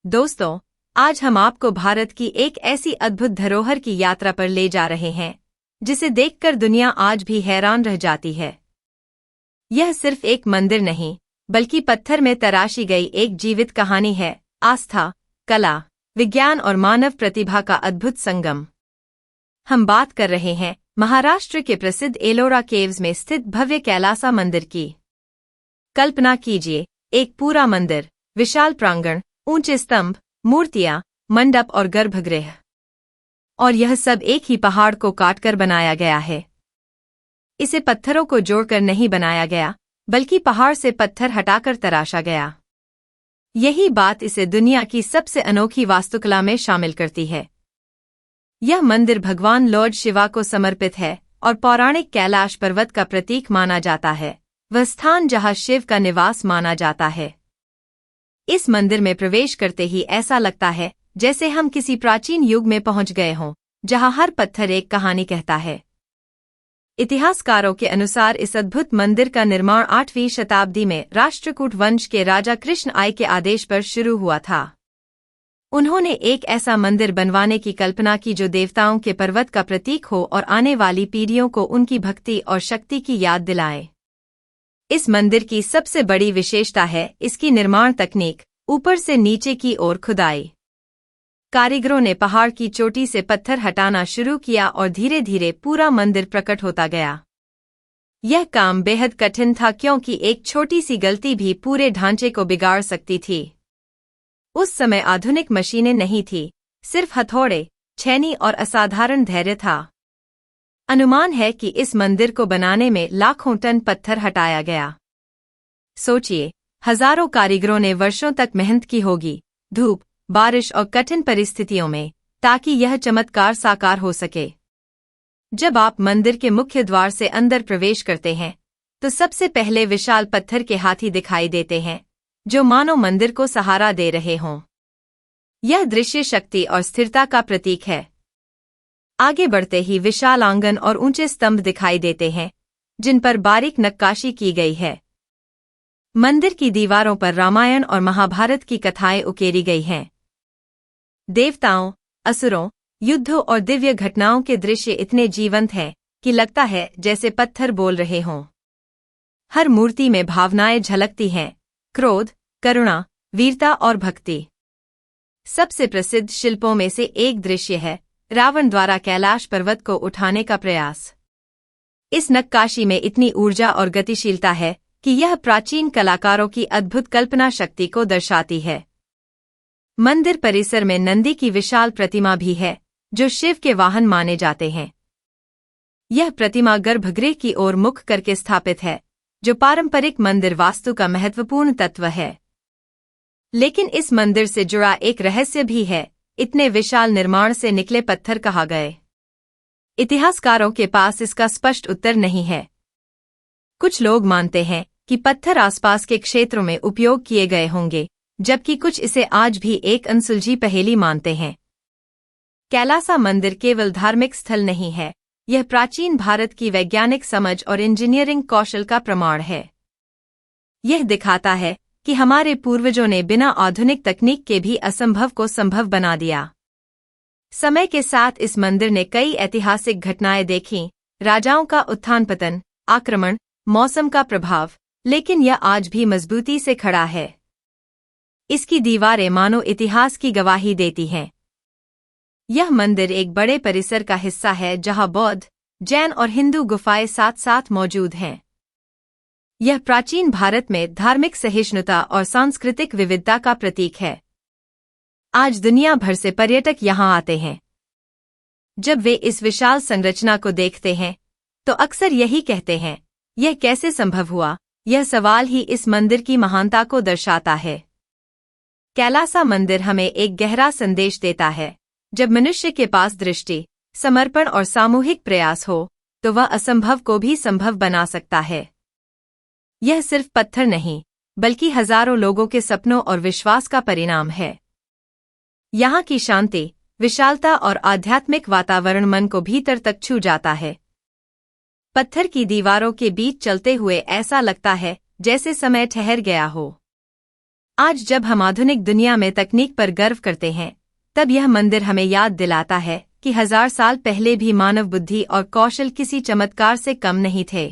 दोस्तों, आज हम आपको भारत की एक ऐसी अद्भुत धरोहर की यात्रा पर ले जा रहे हैं जिसे देखकर दुनिया आज भी हैरान रह जाती है। यह सिर्फ एक मंदिर नहीं, बल्कि पत्थर में तराशी गई एक जीवित कहानी है। आस्था, कला, विज्ञान और मानव प्रतिभा का अद्भुत संगम। हम बात कर रहे हैं महाराष्ट्र के प्रसिद्ध एलोरा केव्स में स्थित भव्य कैलासा मंदिर की। कल्पना कीजिए, एक पूरा मंदिर, विशाल प्रांगण, ऊंचे स्तंभ, मूर्तियां, मंडप और गर्भगृह। और यह सब एक ही पहाड़ को काटकर बनाया गया है। इसे पत्थरों को जोड़कर नहीं बनाया गया, बल्कि पहाड़ से पत्थर हटाकर तराशा गया। यही बात इसे दुनिया की सबसे अनोखी वास्तुकला में शामिल करती है। यह मंदिर भगवान लॉर्ड शिवा को समर्पित है और पौराणिक कैलाश पर्वत का प्रतीक माना जाता है, वह स्थान जहां शिव का निवास माना जाता है। इस मंदिर में प्रवेश करते ही ऐसा लगता है जैसे हम किसी प्राचीन युग में पहुंच गए हों, जहां हर पत्थर एक कहानी कहता है। इतिहासकारों के अनुसार इस अद्भुत मंदिर का निर्माण 8वीं शताब्दी में राष्ट्रकूट वंश के राजा कृष्ण आई के आदेश पर शुरू हुआ था। उन्होंने एक ऐसा मंदिर बनवाने की कल्पना की जो देवताओं के पर्वत का प्रतीक हो और आने वाली पीढ़ियों को उनकी भक्ति और शक्ति की याद दिलाए। इस मंदिर की सबसे बड़ी विशेषता है इसकी निर्माण तकनीक, ऊपर से नीचे की ओर खुदाई। कारीगरों ने पहाड़ की चोटी से पत्थर हटाना शुरू किया और धीरे धीरे पूरा मंदिर प्रकट होता गया। यह काम बेहद कठिन था क्योंकि एक छोटी सी गलती भी पूरे ढांचे को बिगाड़ सकती थी। उस समय आधुनिक मशीनें नहीं थी, सिर्फ हथौड़े, छेनी और असाधारण धैर्य था। अनुमान है कि इस मंदिर को बनाने में लाखों टन पत्थर हटाया गया। सोचिए, हजारों कारीगरों ने वर्षों तक मेहनत की होगी, धूप, बारिश और कठिन परिस्थितियों में, ताकि यह चमत्कार साकार हो सके। जब आप मंदिर के मुख्य द्वार से अंदर प्रवेश करते हैं, तो सबसे पहले विशाल पत्थर के हाथी दिखाई देते हैं, जो मानो मंदिर को सहारा दे रहे हों। यह दृश्य शक्ति और स्थिरता का प्रतीक है। आगे बढ़ते ही विशाल आंगन और ऊंचे स्तंभ दिखाई देते हैं, जिन पर बारीक नक्काशी की गई है। मंदिर की दीवारों पर रामायण और महाभारत की कथाएं उकेरी गई हैं। देवताओं, असुरों, युद्धों और दिव्य घटनाओं के दृश्य इतने जीवंत हैं कि लगता है जैसे पत्थर बोल रहे हों। हर मूर्ति में भावनाएं झलकती हैं, क्रोध, करुणा, वीरता और भक्ति। सबसे प्रसिद्ध शिल्पों में से एक दृश्य है रावण द्वारा कैलाश पर्वत को उठाने का प्रयास। इस नक्काशी में इतनी ऊर्जा और गतिशीलता है कि यह प्राचीन कलाकारों की अद्भुत कल्पना शक्ति को दर्शाती है। मंदिर परिसर में नंदी की विशाल प्रतिमा भी है, जो शिव के वाहन माने जाते हैं। यह प्रतिमा गर्भगृह की ओर मुख करके स्थापित है, जो पारंपरिक मंदिर वास्तु का महत्वपूर्ण तत्व है। लेकिन इस मंदिर से जुड़ा एक रहस्य भी है, इतने विशाल निर्माण से निकले पत्थर कहाँ गए? इतिहासकारों के पास इसका स्पष्ट उत्तर नहीं है। कुछ लोग मानते हैं कि पत्थर आसपास के क्षेत्रों में उपयोग किए गए होंगे, जबकि कुछ इसे आज भी एक अनसुलझी पहेली मानते हैं। कैलासा मंदिर केवल धार्मिक स्थल नहीं है, यह प्राचीन भारत की वैज्ञानिक समझ और इंजीनियरिंग कौशल का प्रमाण है। यह दिखाता है कि हमारे पूर्वजों ने बिना आधुनिक तकनीक के भी असंभव को संभव बना दिया। समय के साथ इस मंदिर ने कई ऐतिहासिक घटनाएं देखीं, राजाओं का उत्थान पतन, आक्रमण, मौसम का प्रभाव, लेकिन यह आज भी मजबूती से खड़ा है। इसकी दीवारें मानो इतिहास की गवाही देती हैं। यह मंदिर एक बड़े परिसर का हिस्सा है जहां बौद्ध, जैन और हिंदू गुफाएं साथ साथ मौजूद हैं। यह प्राचीन भारत में धार्मिक सहिष्णुता और सांस्कृतिक विविधता का प्रतीक है। आज दुनिया भर से पर्यटक यहां आते हैं। जब वे इस विशाल संरचना को देखते हैं, तो अक्सर यही कहते हैं, यह कैसे संभव हुआ? यह सवाल ही इस मंदिर की महानता को दर्शाता है। कैलासा मंदिर हमें एक गहरा संदेश देता है, जब मनुष्य के पास दृष्टि, समर्पण और सामूहिक प्रयास हो, तो वह असंभव को भी संभव बना सकता है। यह सिर्फ पत्थर नहीं, बल्कि हजारों लोगों के सपनों और विश्वास का परिणाम है। यहाँ की शांति, विशालता और आध्यात्मिक वातावरण मन को भीतर तक छू जाता है। पत्थर की दीवारों के बीच चलते हुए ऐसा लगता है जैसे समय ठहर गया हो। आज जब हम आधुनिक दुनिया में तकनीक पर गर्व करते हैं, तब यह मंदिर हमें याद दिलाता है कि 1000 साल पहले भी मानव बुद्धि और कौशल किसी चमत्कार से कम नहीं थे।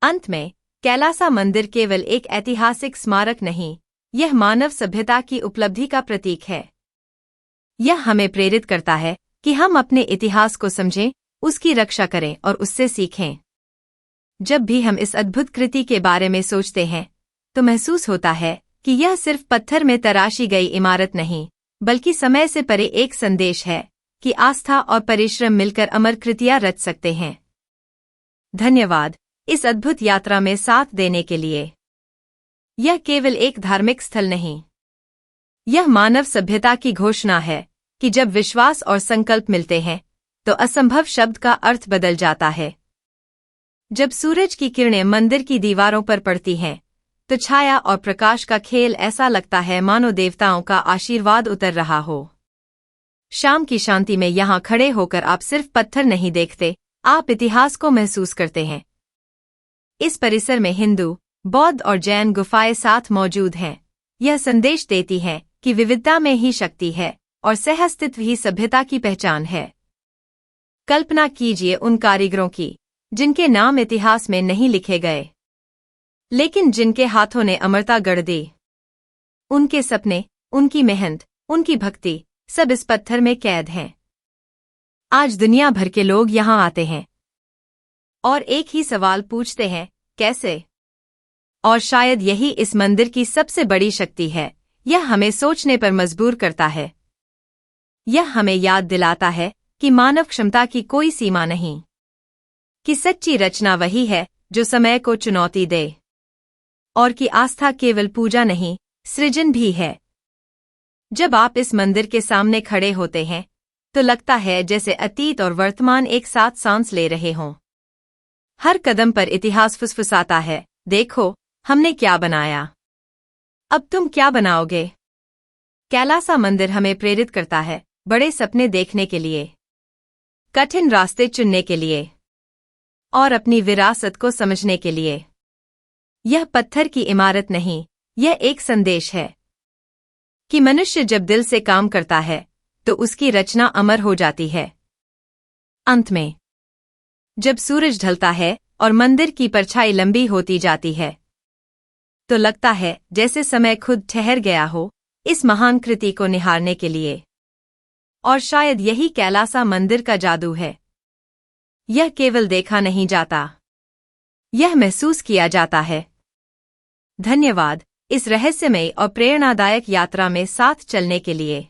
अंत में, कैलासा मंदिर केवल एक ऐतिहासिक स्मारक नहीं, यह मानव सभ्यता की उपलब्धि का प्रतीक है। यह हमें प्रेरित करता है कि हम अपने इतिहास को समझें, उसकी रक्षा करें और उससे सीखें। जब भी हम इस अद्भुत कृति के बारे में सोचते हैं, तो महसूस होता है कि यह सिर्फ पत्थर में तराशी गई इमारत नहीं, बल्कि समय से परे एक संदेश है कि आस्था और परिश्रम मिलकर अमर कृतियां रच सकते हैं। धन्यवाद इस अद्भुत यात्रा में साथ देने के लिए। यह केवल एक धार्मिक स्थल नहीं, यह मानव सभ्यता की घोषणा है कि जब विश्वास और संकल्प मिलते हैं, तो असंभव शब्द का अर्थ बदल जाता है। जब सूरज की किरणें मंदिर की दीवारों पर पड़ती हैं, तो छाया और प्रकाश का खेल ऐसा लगता है मानो देवताओं का आशीर्वाद उतर रहा हो। शाम की शांति में यहाँ खड़े होकर आप सिर्फ पत्थर नहीं देखते, आप इतिहास को महसूस करते हैं। इस परिसर में हिंदू, बौद्ध और जैन गुफाएं साथ मौजूद हैं। यह संदेश देती है कि विविधता में ही शक्ति है और सहअस्तित्व ही सभ्यता की पहचान है। कल्पना कीजिए उन कारीगरों की, जिनके नाम इतिहास में नहीं लिखे गए, लेकिन जिनके हाथों ने अमरता गढ़ दी। उनके सपने, उनकी मेहनत, उनकी भक्ति, सब इस पत्थर में कैद हैं। आज दुनिया भर के लोग यहाँ आते हैं और एक ही सवाल पूछते हैं, कैसे? और शायद यही इस मंदिर की सबसे बड़ी शक्ति है, यह हमें सोचने पर मजबूर करता है। यह हमें याद दिलाता है कि मानव क्षमता की कोई सीमा नहीं, कि सच्ची रचना वही है जो समय को चुनौती दे, और कि आस्था केवल पूजा नहीं, सृजन भी है। जब आप इस मंदिर के सामने खड़े होते हैं, तो लगता है जैसे अतीत और वर्तमान एक साथ सांस ले रहे हों। हर कदम पर इतिहास फुसफुसाता है, देखो हमने क्या बनाया, अब तुम क्या बनाओगे? कैलासा मंदिर हमें प्रेरित करता है बड़े सपने देखने के लिए, कठिन रास्ते चुनने के लिए और अपनी विरासत को समझने के लिए। यह पत्थर की इमारत नहीं, यह एक संदेश है कि मनुष्य जब दिल से काम करता है, तो उसकी रचना अमर हो जाती है। अंत में, जब सूरज ढलता है और मंदिर की परछाई लंबी होती जाती है, तो लगता है जैसे समय खुद ठहर गया हो इस महान कृति को निहारने के लिए। और शायद यही कैलासा मंदिर का जादू है। यह केवल देखा नहीं जाता, यह महसूस किया जाता है। धन्यवाद इस रहस्यमयी और प्रेरणादायक यात्रा में साथ चलने के लिए।